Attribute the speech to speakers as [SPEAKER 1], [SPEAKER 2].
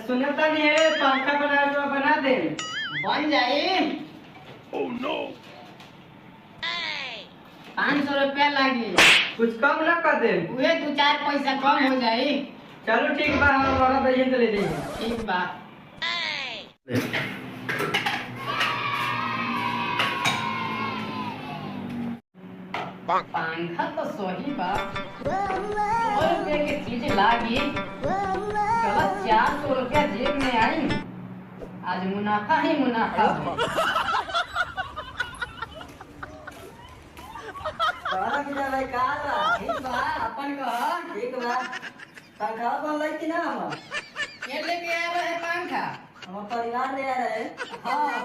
[SPEAKER 1] सुनता नहीं है, पंखा बना तो बना दे।
[SPEAKER 2] बन जाई।
[SPEAKER 3] Oh no!
[SPEAKER 2] 500 रुपया लागी।
[SPEAKER 1] कुछ कम न कर दे।
[SPEAKER 2] उहे 2-4 पैसा कम हो जाई।
[SPEAKER 1] चलो ठीक बा, हम बड़ा दही तो ले देंगे।
[SPEAKER 2] ठीक बा। पंखा तो सही बा। 100 रुपये की चीज लागी। चलो 400 रुपया जेब में आई। आज मुनाफा ही मुनाफा हो।
[SPEAKER 1] बड़ा की भाई का बा?
[SPEAKER 2] ठीक बा, अपन कहा।
[SPEAKER 1] ठीक बा। पंखा बनलाई कि ना हम?
[SPEAKER 2] ये लेके आ रहे पंखा।
[SPEAKER 1] हम परिवार ले आ रहे।
[SPEAKER 2] हाँ।